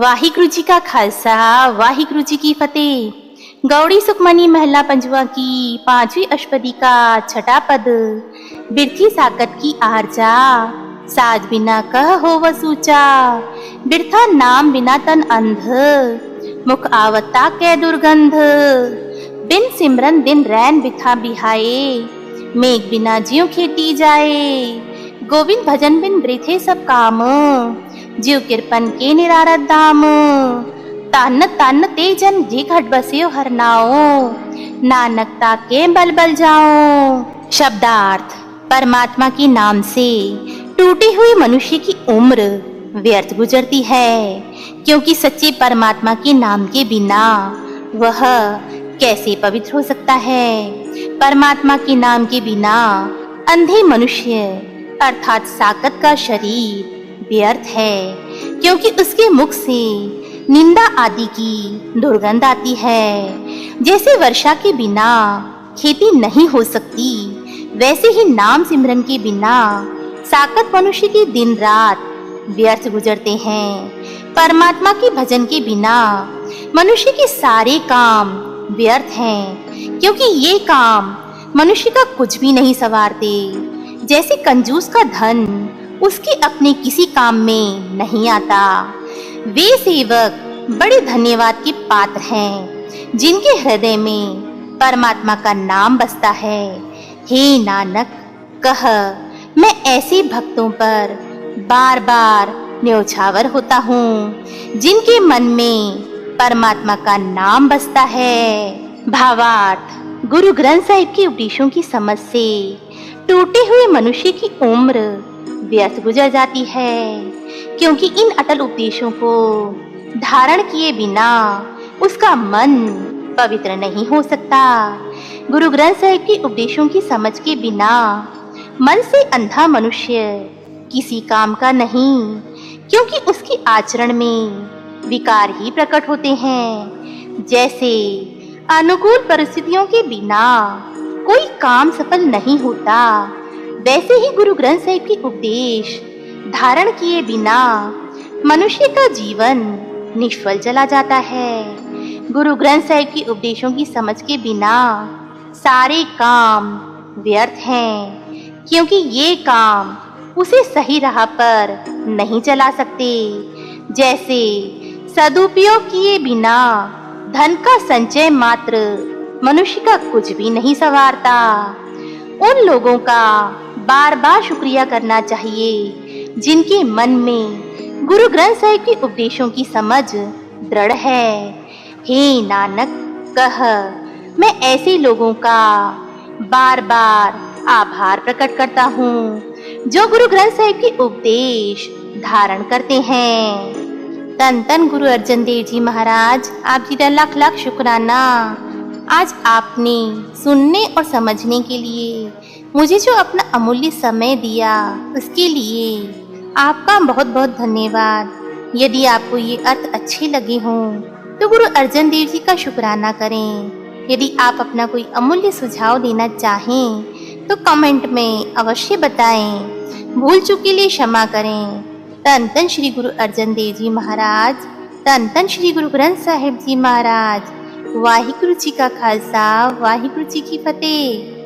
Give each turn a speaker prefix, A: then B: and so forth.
A: वाहिगुरु जी का खालसा वाहिगुरु जी की फतेह। गौड़ी सुखमनी महला पंजुआ की पांचवी अष्टपदी का छठा पद। बिरथी साकत की आरजा साज बिना कह हो वसूचा। बिरथा नाम बिना तन अंध मुख आवता कै दुर्गंध। बिन सिमरन दिन रैन बिथा बिहाए मेघ बिना ज्यों खेती जाए। गोविंद भजन बिन वृथे सब काम जीव किरपन के निरारत दाम। तन तन ते जन जे घट बस्यो हर नाओ नानक ताके बल बल जाओ। शब्दार्थ। परमात्मा के नाम से टूटी हुई मनुष्य की उम्र व्यर्थ गुजरती है, क्योंकि सच्चे परमात्मा के नाम के बिना वह कैसे पवित्र हो सकता है। परमात्मा के नाम के बिना अंधे मनुष्य अर्थात साकत का शरीर व्यर्थ है, क्योंकि उसके मुख से निंदा आदि की दुर्गंध आती है। जैसे वर्षा के बिना खेती नहीं हो सकती, वैसे ही नाम सिमरन के बिना साकत मनुष्य के दिन रात व्यर्थ गुजरते हैं। परमात्मा के भजन के बिना मनुष्य के सारे काम व्यर्थ हैं, क्योंकि ये काम मनुष्य का कुछ भी नहीं संवारते। जैसे कंजूस का धन उसके अपने किसी काम में नहीं आता, वे सेवक बड़े धन्यवाद के पात्र हैं जिनके हृदय में परमात्मा का नाम बसता है। हे नानक, कह मैं ऐसे भक्तों पर बार बार न्योछावर होता हूँ जिनके मन में परमात्मा का नाम बसता है। भावार्थ। गुरु ग्रंथ साहिब के उपदेशों की समझ से टूटे हुए मनुष्य की उम्र व्यर्थ गुजर जाती है, क्योंकि इन अटल उपदेशों को धारण किए बिना उसका मन पवित्र नहीं हो सकता। गुरु ग्रंथ साहिब के उपदेशों की समझ के बिना मन से अंधा मनुष्य किसी काम का नहीं, क्योंकि उसके आचरण में विकार ही प्रकट होते हैं। जैसे अनुकूल परिस्थितियों के बिना कोई काम सफल नहीं होता, वैसे ही गुरु ग्रंथ साहिब के उपदेश धारण किए बिना मनुष्य का जीवन निष्फल चला जाता है। गुरु ग्रंथ साहिब के उपदेशों की समझ के बिना सारे काम व्यर्थ हैं, क्योंकि ये काम उसे सही राह पर नहीं चला सकते। जैसे सदुपयोग किए बिना धन का संचय मात्र मनुष्य का कुछ भी नहीं संवारता। उन लोगों का बार बार शुक्रिया करना चाहिए जिनके मन में गुरु ग्रंथ साहिब के उपदेशों की समझ दृढ़ है। हे नानक, कह मैं ऐसे लोगों का बार बार आभार प्रकट करता हूँ जो गुरु ग्रंथ साहिब के उपदेश धारण करते हैं। तन तन गुरु अर्जन देव जी महाराज, आप जी का लाख लाख शुक्राना। आज आपने सुनने और समझने के लिए मुझे जो अपना अमूल्य समय दिया, उसके लिए आपका बहुत बहुत धन्यवाद। यदि आपको ये अर्थ अच्छे लगे हों तो गुरु अर्जन देव जी का शुक्राना करें। यदि आप अपना कोई अमूल्य सुझाव देना चाहें तो कमेंट में अवश्य बताएं। भूल चूक के लिए क्षमा करें। तन तन श्री गुरु अर्जन देव जी महाराज, तन तन श्री गुरु ग्रंथ साहिब जी महाराज। वाहिगुरु जी का खालसा वाहिगुरु जी की फतेह।